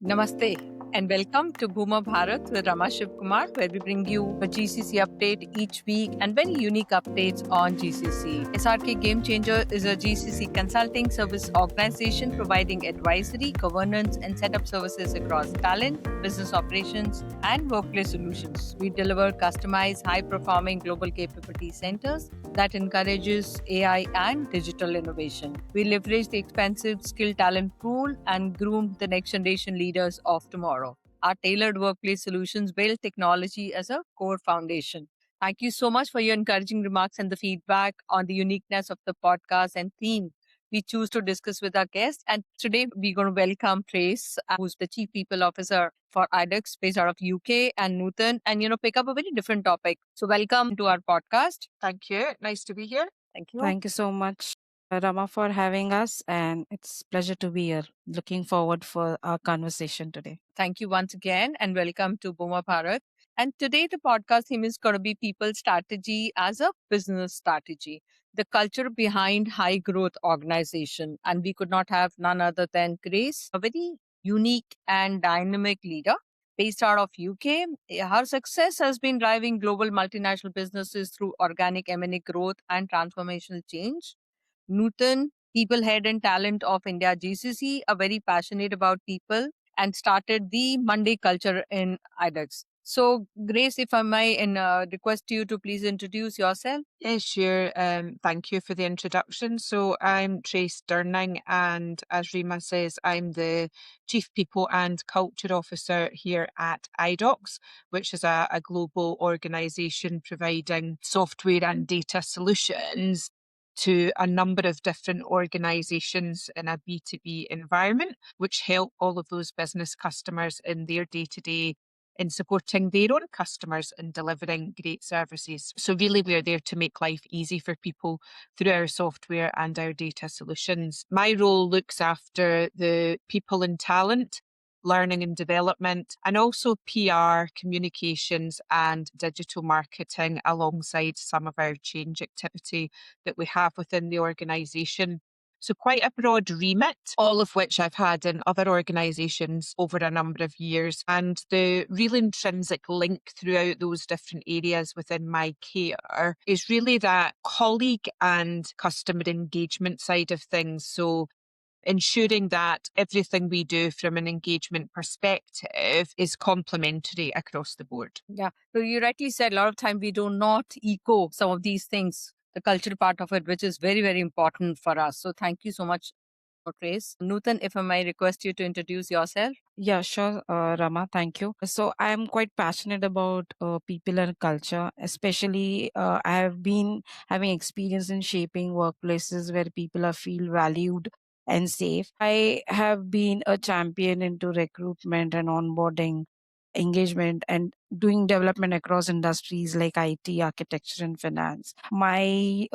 Namaste and welcome to Bhoom of Bharat with Ramma Shivkumar, where we bring you a GCC update each week and very unique updates on GCC. SRK Game Changer is a GCC consulting service organization providing advisory, governance, and setup services across talent, business operations, and workplace solutions. We deliver customized, high-performing global capability centers that encourages AI and digital innovation. We leverage the expensive skill talent pool and groom the next generation leaders of tomorrow. Our tailored workplace solutions build technology as a core foundation. Thank you so much for your encouraging remarks and the feedback on the uniqueness of the podcast and theme we choose to discuss with our guests. And today we're going to welcome Trace, who's the Chief People Officer for Idox, based out of UK, and Nutan, and pick up a very different topic. So welcome to our podcast. Thank you. Nice to be here. Thank you. Thank you so much, Rama, for having us, and it's a pleasure to be here. Looking forward for our conversation today. Thank you once again, and welcome to Bhoom of Bharat. And today the podcast theme is going to be people strategy as a business strategy, the culture behind high growth organization. And we could not have none other than Grace, a very unique and dynamic leader based out of UK. Her success has been driving global multinational businesses through organic M&A growth and transformational change. Nutan, people head and talent of India GCC, are very passionate about people and started the Monday culture in Idox. So, Grace, if I may, request you to please introduce yourself. Yes, sure. Thank you for the introduction. So I'm Trace Durning, and as Rima says, I'm the Chief People and Culture Officer here at Idox, which is a global organisation providing software and data solutions to a number of different organisations in a B2B environment, which help all of those business customers in their day-to-day in supporting their own customers and delivering great services. So really we're there to make life easy for people through our software and our data solutions. My role looks after the people and talent, learning and development, and also PR, communications and digital marketing alongside some of our change activity that we have within the organisation. So quite a broad remit, all of which I've had in other organisations over a number of years. And the real intrinsic link throughout those different areas within my care is really that colleague and customer engagement side of things. So ensuring that everything we do from an engagement perspective is complementary across the board. Yeah. So you rightly said a lot of time we do not echo some of these things, the culture part of it, which is very, very important for us. So thank you so much, Trace. Nutan, if I may request you to introduce yourself. Yeah, sure, Rama. Thank you. So I am quite passionate about people and culture, especially I have been having experience in shaping workplaces where people are feel valued and safe. I have been a champion into recruitment and onboarding, engagement, and doing development across industries like IT, architecture, and finance. My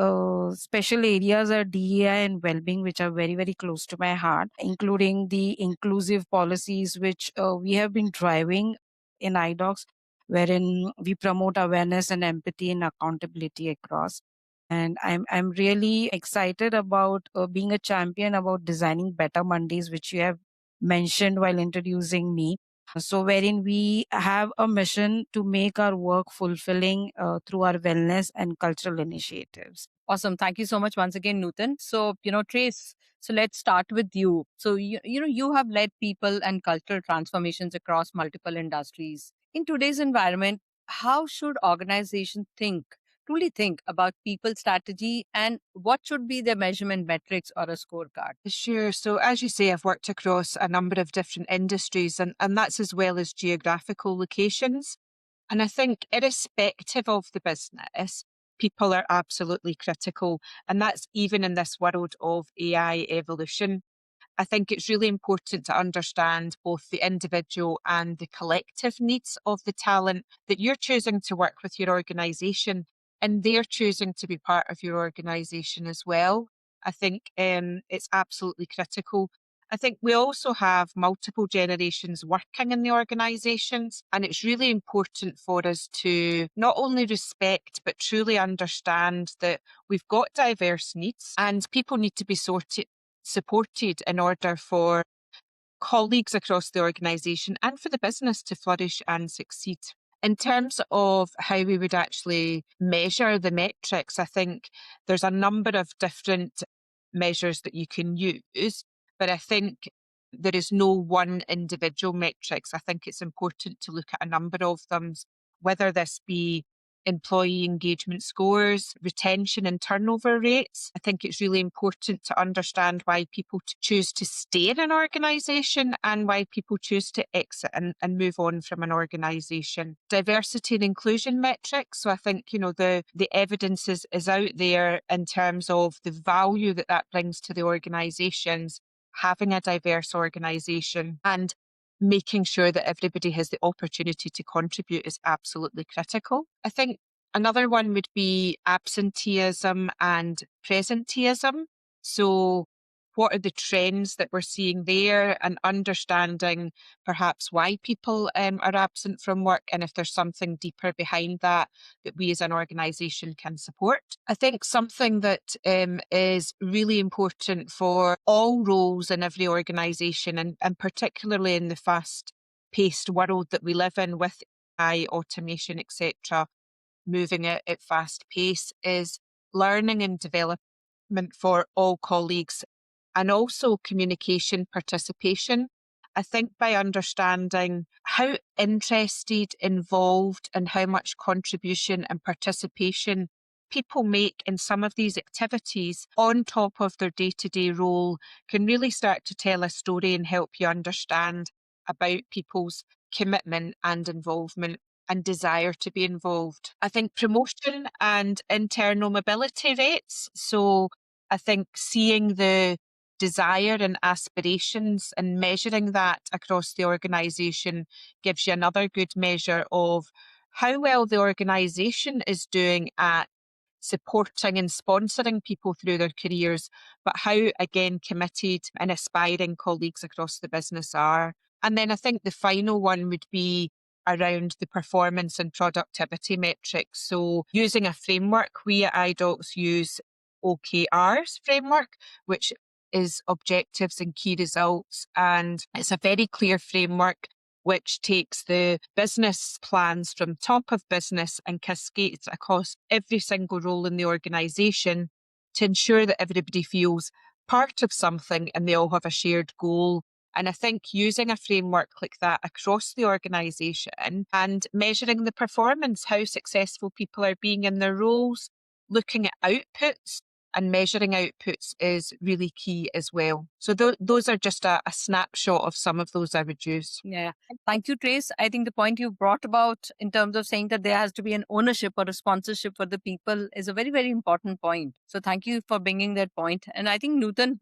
special areas are DEI and well-being, which are very, very close to my heart, including the inclusive policies which we have been driving in iDocs, wherein we promote awareness and empathy and accountability across. And I'm really excited about being a champion about designing better Mondays, which you have mentioned while introducing me. So, wherein we have a mission to make our work fulfilling through our wellness and cultural initiatives. Awesome. Thank you so much once again, Nutan. So, Trace, so let's start with you. So, you have led people and cultural transformations across multiple industries. In today's environment, how should organizations truly think about people strategy, and what should be their measurement metrics or a scorecard? Sure. So as you say, I've worked across a number of different industries and that's as well as geographical locations. And I think irrespective of the business, people are absolutely critical. And that's even in this world of AI evolution. I think it's really important to understand both the individual and the collective needs of the talent that you're choosing to work with your organisation and they're choosing to be part of your organisation as well. I think it's absolutely critical. I think we also have multiple generations working in the organisations, and it's really important for us to not only respect but truly understand that we've got diverse needs and people need to be supported in order for colleagues across the organisation and for the business to flourish and succeed. In terms of how we would actually measure the metrics, I think there's a number of different measures that you can use, but I think there is no one individual metrics. I think it's important to look at a number of them, whether this be employee engagement scores, retention and turnover rates. I think it's really important to understand why people choose to stay in an organisation and why people choose to exit and move on from an organisation. Diversity and inclusion metrics. So I think, the evidence is out there in terms of the value that brings to the organisations, having a diverse organisation and making sure that everybody has the opportunity to contribute is absolutely critical. I think another one would be absenteeism and presenteeism. So what are the trends that we're seeing there, and understanding perhaps why people are absent from work, and if there's something deeper behind that we as an organisation can support. I think something that is really important for all roles in every organisation, and particularly in the fast-paced world that we live in with AI, automation, etc., moving at fast pace, is learning and development for all colleagues, and also communication participation. I think by understanding how interested, involved, and how much contribution and participation people make in some of these activities on top of their day-to-day role can really start to tell a story and help you understand about people's commitment and involvement and desire to be involved. I think promotion and internal mobility rates. So I think seeing the desire and aspirations and measuring that across the organisation gives you another good measure of how well the organisation is doing at supporting and sponsoring people through their careers, but how, again, committed and aspiring colleagues across the business are. And then I think the final one would be around the performance and productivity metrics. So using a framework, we at Idox use OKRs framework, which is objectives and key results. And it's a very clear framework which takes the business plans from top of business and cascades across every single role in the organisation to ensure that everybody feels part of something and they all have a shared goal. And I think using a framework like that across the organisation and measuring the performance, how successful people are being in their roles, looking at outputs and measuring outputs is really key as well. So those are just a snapshot of some of those I would use. Yeah. Thank you, Trace. I think the point you brought about in terms of saying that there has to be an ownership or a sponsorship for the people is a very, very important point. So thank you for bringing that point. And I think, Nutan,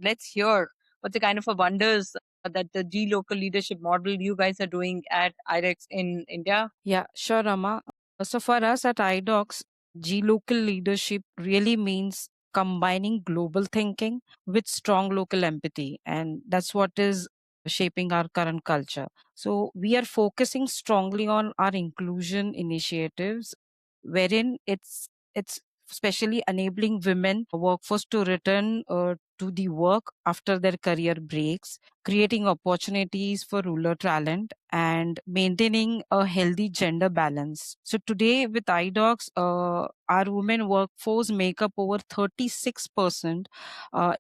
let's hear what the kind of wonders that the G local leadership model you guys are doing at IREX in India. Yeah, sure, Rama. So for us at iDocs, G local leadership really means combining global thinking with strong local empathy. And that's what is shaping our current culture. So we are focusing strongly on our inclusion initiatives, wherein it's especially enabling women workforce to return to the work after their career breaks, creating opportunities for rural talent, and maintaining a healthy gender balance. So today with iDocs, our women workforce make up over 36%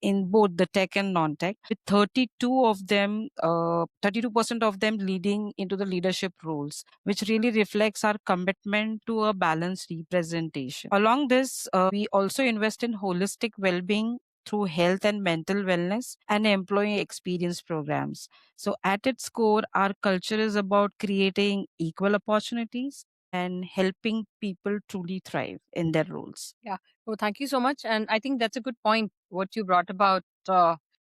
in both the tech and non-tech, with 32% of them leading into the leadership roles, which really reflects our commitment to a balanced representation. Along this, we also invest in holistic well-being through health and mental wellness and employee experience programs. So, at its core, our culture is about creating equal opportunities and helping people truly thrive in their roles. Yeah. Oh, thank you so much. And I think that's a good point, what you brought about,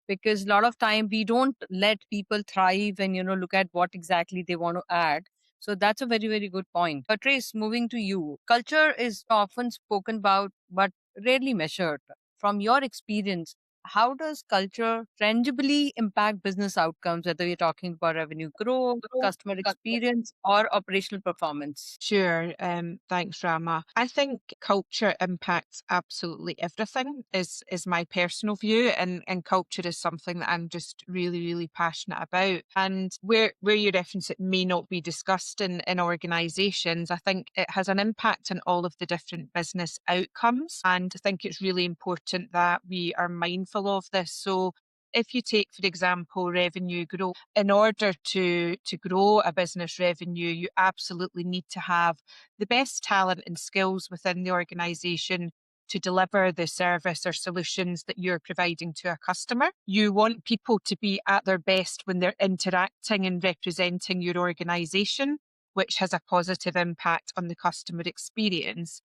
because a lot of time we don't let people thrive and, look at what exactly they want to add. So that's a very, very good point. Trace, moving to you. Culture is often spoken about, but rarely measured. From your experience, how does culture tangibly impact business outcomes, whether you're talking about revenue growth, customer experience, or operational performance? Sure. Thanks, Rama. I think culture impacts absolutely everything is my personal view, and culture is something that I'm just really, really passionate about. And where you reference it may not be discussed in organizations, I think it has an impact on all of the different business outcomes. And I think it's really important that we are mindful of this. So if you take, for example, revenue growth, in order to grow a business revenue, you absolutely need to have the best talent and skills within the organization to deliver the service or solutions that you're providing to a customer. You want people to be at their best when they're interacting and representing your organization, which has a positive impact on the customer experience.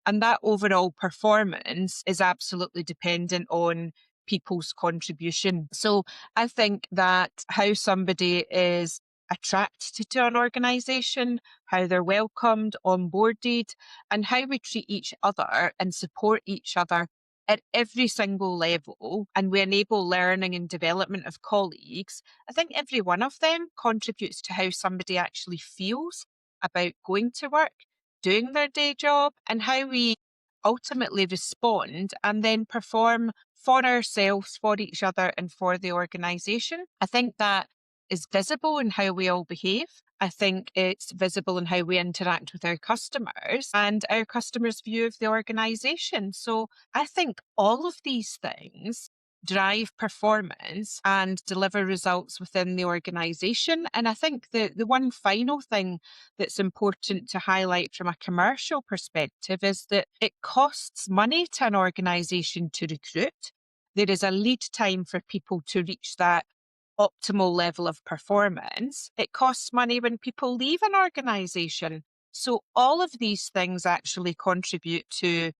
And that overall performance is absolutely dependent on people's contribution. So I think that how somebody is attracted to an organisation, how they're welcomed, onboarded, and how we treat each other and support each other at every single level, and we enable learning and development of colleagues, I think every one of them contributes to how somebody actually feels about going to work, doing their day job, and how we ultimately respond and then perform for ourselves, for each other, and for the organisation. I think that is visible in how we all behave. I think it's visible in how we interact with our customers and our customers' view of the organisation. So I think all of these things drive performance and deliver results within the organisation. And I think the one final thing that's important to highlight from a commercial perspective is that it costs money to an organisation to recruit. There is a lead time for people to reach that optimal level of performance. It costs money when people leave an organisation. So all of these things actually contribute to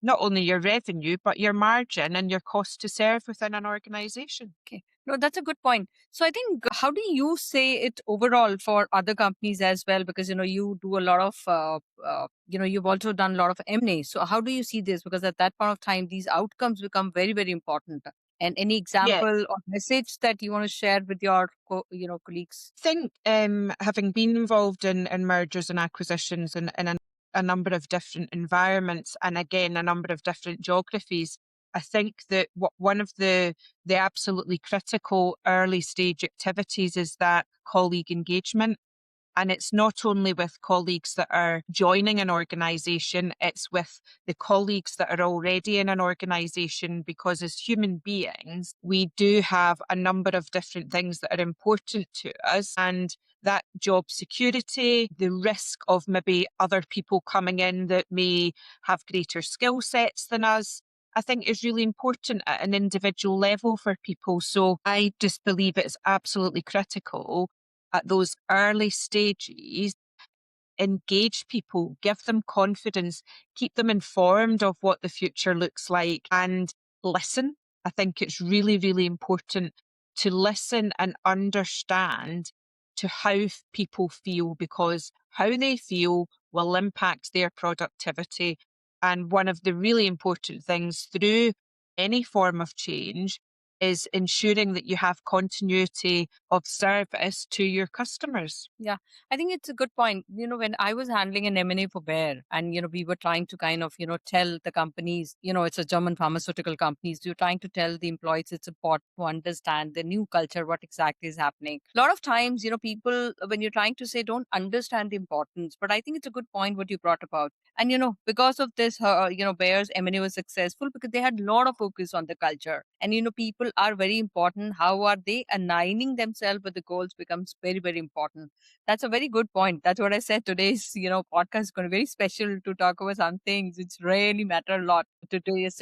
not only your revenue, but your margin and your cost to serve within an organization. Okay. No, that's a good point. So I think, how do you say it overall for other companies as well? Because, you do a lot of, you've also done a lot of M&A. So how do you see this? Because at that point of time, these outcomes become very, very important. And any Yeah, example or message that you want to share with your, colleagues? I think having been involved in mergers and acquisitions in a number of different environments, and again, a number of different geographies, I think that one of the absolutely critical early stage activities is that colleague engagement. And it's not only with colleagues that are joining an organisation, it's with the colleagues that are already in an organisation, because as human beings, we do have a number of different things that are important to us. And that job security, the risk of maybe other people coming in that may have greater skill sets than us, I think is really important at an individual level for people. So I just believe it's absolutely critical at those early stages, engage people, give them confidence, keep them informed of what the future looks like, and listen. I think it's really, really important to listen and understand to how people feel, because how they feel will impact their productivity. And one of the really important things through any form of change is ensuring that you have continuity of service to your customers. Yeah, I think it's a good point. When I was handling an M&A for Bayer, and, we were trying to kind of, tell the companies, it's a German pharmaceutical companies, you're trying to tell the employees it's important to understand the new culture, what exactly is happening. A lot of times, people, when you're trying to say, don't understand the importance, but I think it's a good point what you brought about. And, because of this, Bayer's M&A was successful because they had a lot of focus on the culture. And, people are very important. How are they aligning themselves with the goals becomes very, very important. That's a very good point. That's what I said. Today's, podcast is going to be very special to talk about some things which really matter a lot to today's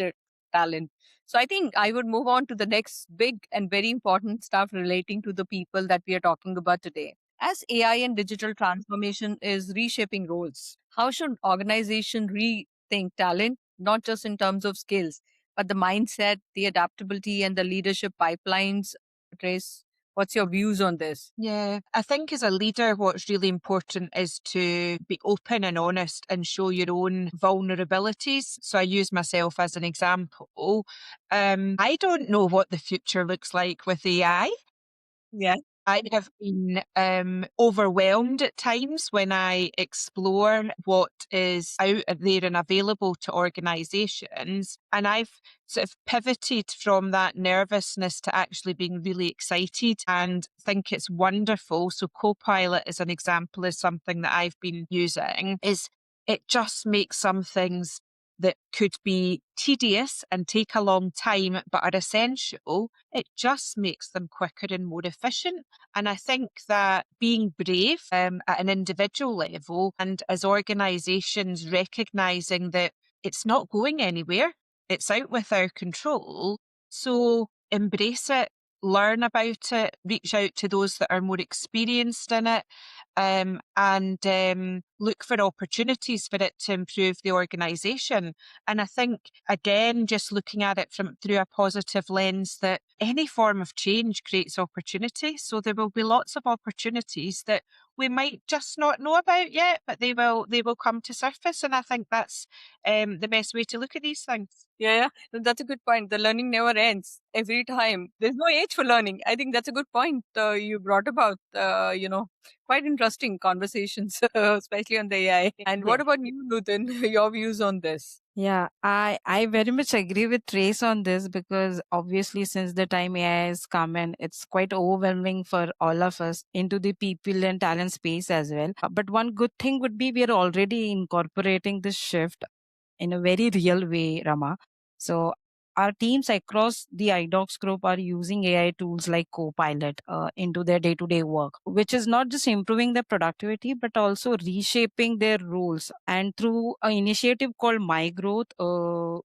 talent. So I think I would move on to the next big and very important stuff relating to the people that we are talking about today. As AI and digital transformation is reshaping roles, how should organization rethink talent, not just in terms of skills, but the mindset, the adaptability, and the leadership pipelines? Trace, What's your views on this? Yeah, I think as a leader, what's really important is to be open and honest and show your own vulnerabilities. So I use myself as an example. I don't know what the future looks like with AI. Yeah. I have been overwhelmed at times when I explore what is out there and available to organisations. And I've sort of pivoted from that nervousness to actually being really excited and think it's wonderful. So Copilot, as an example, is something that I've been using. Is it just makes some things that could be tedious and take a long time but are essential, it just makes them quicker and more efficient. And I think that being brave at an individual level and as organisations recognising that it's not going anywhere, it's out with our control. So embrace it, learn about it, reach out to those that are more experienced in it, and look for opportunities for it to improve the organisation. And I think, again, just looking at it through a positive lens, that any form of change creates opportunity. So there will be lots of opportunities that we might just not know about yet, but they will come to surface. And I think that's the best way to look at these things. Yeah, that's a good point. The learning never ends every time. There's no age for learning. I think that's a good point you brought about, quite interesting conversations, especially on the AI. And what about you, Nutan? Your views on this? Yeah, I very much agree with Trace on this because obviously since the time AI has come in, it's quite overwhelming for all of us into the people and talent space as well. But one good thing would be we are already incorporating this shift in a very real way, Rama. So our teams across the Idox group are using AI tools like Copilot into their day-to-day work, which is not just improving their productivity but also reshaping their roles. And through an initiative called My Growth,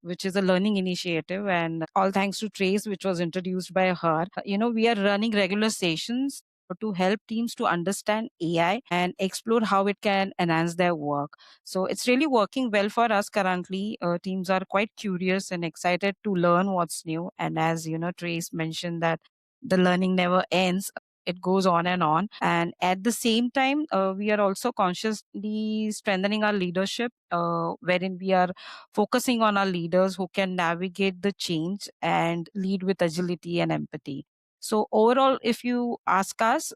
which is a learning initiative, and all thanks to Trace, which was introduced by her, we are running regular sessions to help teams to understand AI and explore how it can enhance their work. So it's really working well for us currently. Teams are quite curious and excited to learn what's new. And as Trace mentioned that the learning never ends. It goes on and on. And at the same time, we are also consciously strengthening our leadership, wherein we are focusing on our leaders who can navigate the change and lead with agility and empathy. So overall, if you ask us,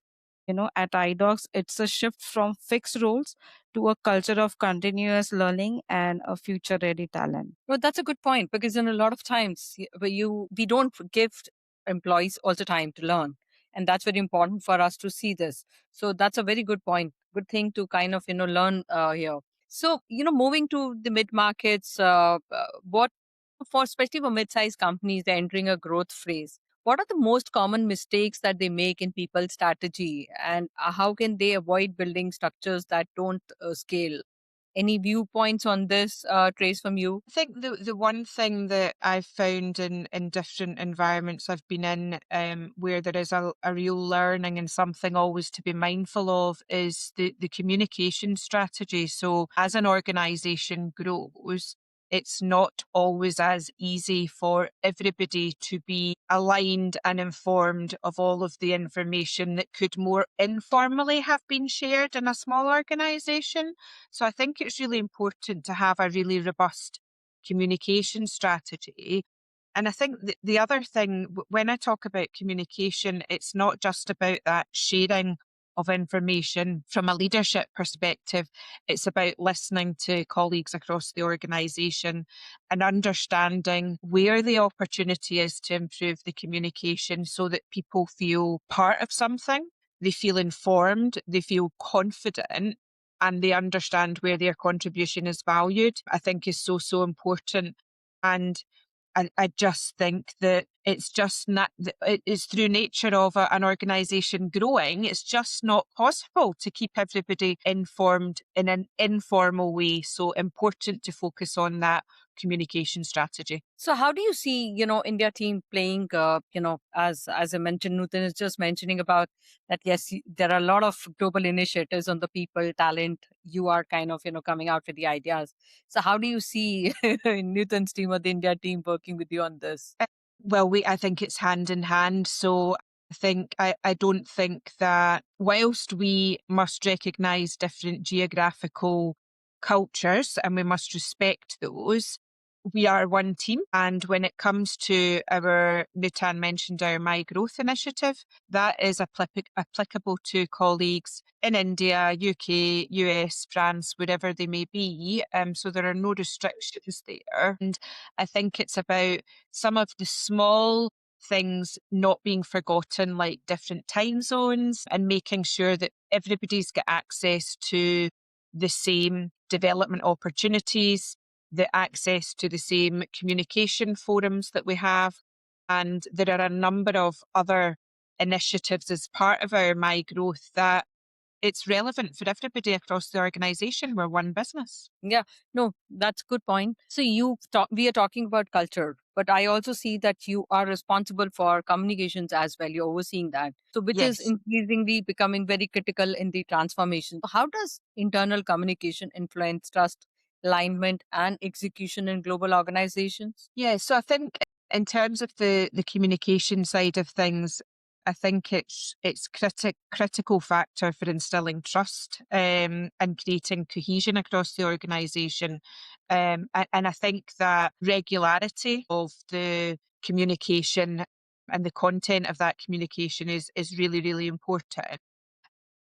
at iDocs, it's a shift from fixed roles to a culture of continuous learning and a future ready talent. Well, that's a good point because in a lot of times we don't give employees also time to learn, and that's very important for us to see this. So that's a very good point. Good thing to kind of learn here. So moving to the mid markets, what for especially for mid-sized companies, they're entering a growth phase. What are the most common mistakes that they make in people strategy, and how can they avoid building structures that don't scale? Any viewpoints on this, Trace, from you? I think the one thing that I've found in different environments I've been in, where there is a real learning and something always to be mindful of, is the communication strategy. So as an organisation grows, it's not always as easy for everybody to be aligned and informed of all of the information that could more informally have been shared in a small organisation. So I think it's really important to have a really robust communication strategy. And I think the other thing, when I talk about communication, it's not just about that sharing of information from a leadership perspective. It's about listening to colleagues across the organisation and understanding where the opportunity is to improve the communication so that people feel part of something, they feel informed, they feel confident, and they understand where their contribution is valued, I think is so, so important. And I just think that it's just not, it is through nature of an organisation growing, it's just not possible to keep everybody informed in an informal way. So important to focus on that communication strategy. So how do you see, India team playing, as I mentioned, Nutan is just mentioning about that, yes, there are a lot of global initiatives on the people, talent. You are kind of, coming out with the ideas. So how do you see Nutan's team or the India team working with you on this? Well, I think it's hand in hand. So I don't think that whilst we must recognise different geographical cultures and we must respect those, we are one team. And when it comes to Nutan mentioned our My Growth initiative, that is applicable to colleagues in India, UK, US, France, wherever they may be. So there are no restrictions there. And I think it's about some of the small things not being forgotten, like different time zones, and making sure that everybody's got access to the same development opportunities, the access to the same communication forums that we have. And there are a number of other initiatives as part of our My Growth that it's relevant for everybody across the organisation. We're one business. Yeah, no, that's a good point. So we are talking about culture, but I also see that you are responsible for communications as well. You're overseeing that. So which is Yes. increasingly becoming very critical in the transformation. So how does internal communication influence trust, alignment, and execution in global organizations? Yeah, so I think in terms of the communication side of things, I think it's critical factor for instilling trust and creating cohesion across the organisation. And I think that regularity of the communication and the content of that communication is really, really important.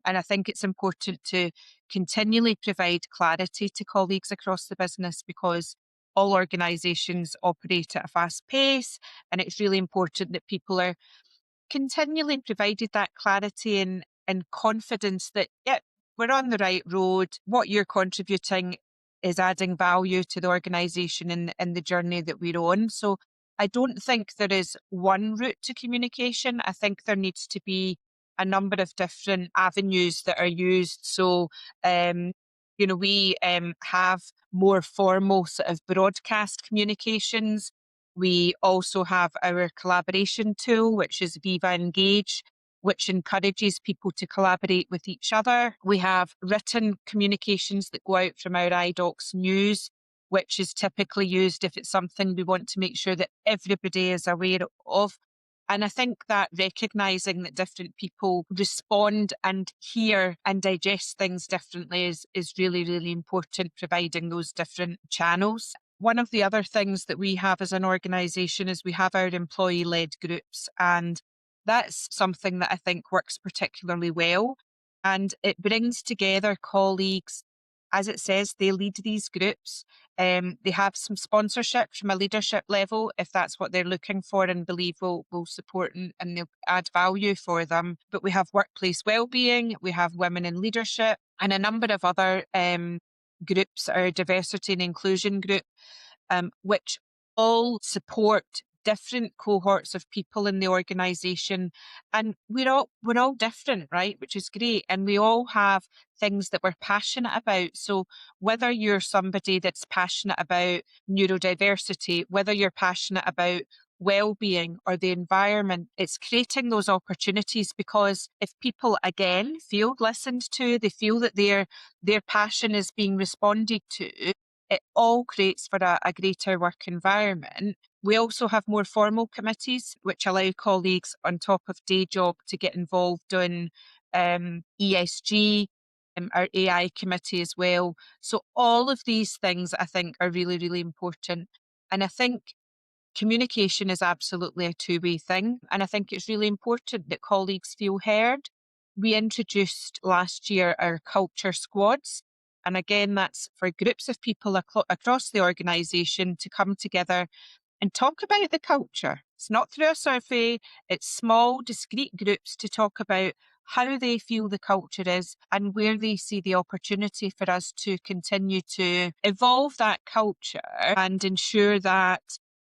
And I think it's important to continually provide clarity to colleagues across the business because all organisations operate at a fast pace. And it's really important that people are continually provided that clarity and confidence that, yeah, we're on the right road. What you're contributing is adding value to the organisation and the journey that we're on. So I don't think there is one route to communication. I think there needs to be a number of different avenues that are used. So, we have more formal sort of broadcast communications. We also have our collaboration tool, which is Viva Engage, which encourages people to collaborate with each other. We have written communications that go out from our Idox news, which is typically used if it's something we want to make sure that everybody is aware of. And I think that recognising that different people respond and hear and digest things differently is really, really important, providing those different channels. One of the other things that we have as an organisation is we have our employee-led groups, and that's something that I think works particularly well. And it brings together colleagues. As it says, they lead these groups. They have some sponsorship from a leadership level if that's what they're looking for and believe will support and they'll add value for them. But we have workplace wellbeing, we have women in leadership, and a number of other groups, our diversity and inclusion group, which all support different cohorts of people in the organisation. And we're all different, right? Which is great. And we all have things that we're passionate about. So whether you're somebody that's passionate about neurodiversity, whether you're passionate about well-being or the environment, it's creating those opportunities because if people again feel listened to, they feel that their passion is being responded to, it all creates for a greater work environment. We also have more formal committees, which allow colleagues on top of day job to get involved in ESG, our AI committee as well. So all of these things I think are really, really important. And I think communication is absolutely a two-way thing. And I think it's really important that colleagues feel heard. We introduced last year our culture squads. And again, that's for groups of people across the organisation to come together and talk about the culture. It's not through a survey, it's small, discrete groups to talk about how they feel the culture is and where they see the opportunity for us to continue to evolve that culture and ensure that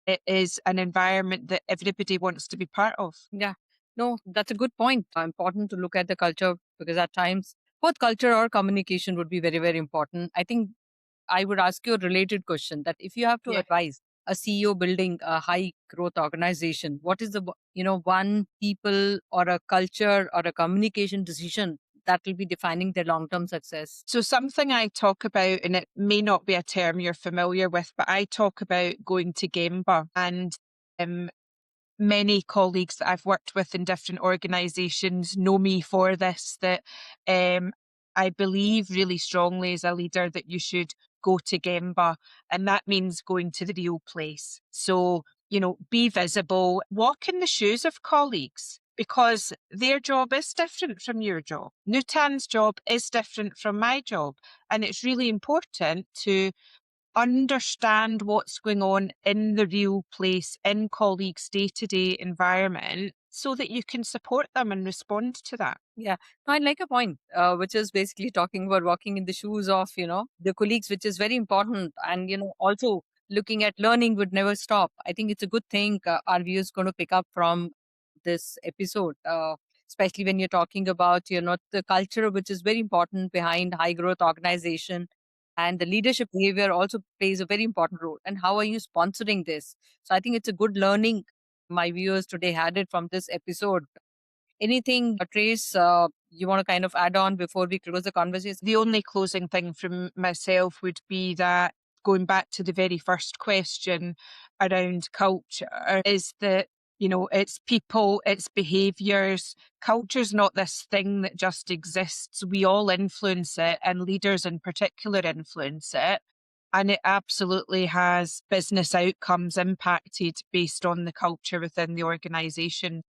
it is an environment that everybody wants to be part of. Yeah, no, that's a good point. Important to look at the culture because at times both culture or communication would be very, very important. I think I would ask you a related question that if you have to Yeah. advise a CEO building a high growth organization, what is the one people or a culture or a communication decision that will be defining their long term success? So something I talk about, and it may not be a term you're familiar with, but I talk about going to Gemba. And many colleagues that I've worked with in different organisations know me for this, that I believe really strongly as a leader that you should go to Gemba, and that means going to the real place. So, be visible, walk in the shoes of colleagues, because their job is different from your job. Nutan's job is different from my job. And it's really important to understand what's going on in the real place, in colleagues' day-to-day environment, so that you can support them and respond to that. Yeah, no, I like a point, which is basically talking about walking in the shoes of, the colleagues, which is very important. And, also looking at learning would never stop. I think it's a good thing our viewers going to pick up from this episode, especially when you're talking about, the culture, which is very important behind high growth organization. And the leadership behavior also plays a very important role. And how are you sponsoring this? So I think it's a good learning my viewers today had it from this episode. Anything, Trace, you want to kind of add on before we close the conversation? The only closing thing from myself would be that, going back to the very first question around culture, is that, it's people, it's behaviours. Culture's not this thing that just exists. We all influence it, and leaders in particular influence it. And it absolutely has business outcomes impacted based on the culture within the organisation.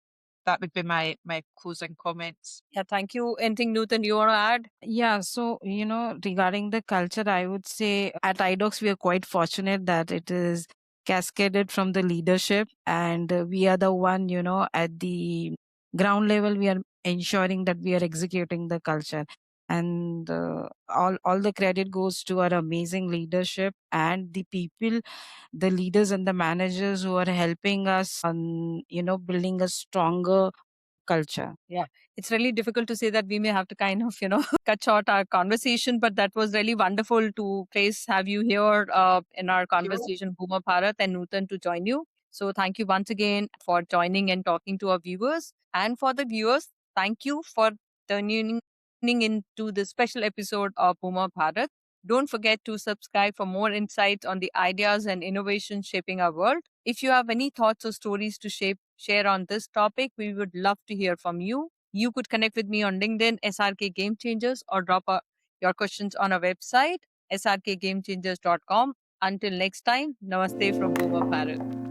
That would be my closing comments. Yeah, thank you. Anything, Nutan, you want to add? Yeah, so regarding the culture, I would say at Idox we are quite fortunate that it is cascaded from the leadership, and we are the one, at the ground level, we are ensuring that we are executing the culture, and all the credit goes to our amazing leadership and the people, the leaders and the managers who are helping us on building a stronger culture. Yeah, it's really difficult to say that we may have to kind of, cut short our conversation, but that was really wonderful to Trace have you here in our conversation, Bhoom of Bharat, and Nutan to join you. So thank you once again for joining and talking to our viewers. And for the viewers, thank you for tuning into this special episode of Bhoom of Bharat. Don't forget to subscribe for more insights on the ideas and innovations shaping our world. If you have any thoughts or stories to share on this topic, we would love to hear from you. You could connect with me on LinkedIn, SRK Game Changers, or drop your questions on our website, srkgamechangers.com. Until next time, namaste from Bhoom of Bharat.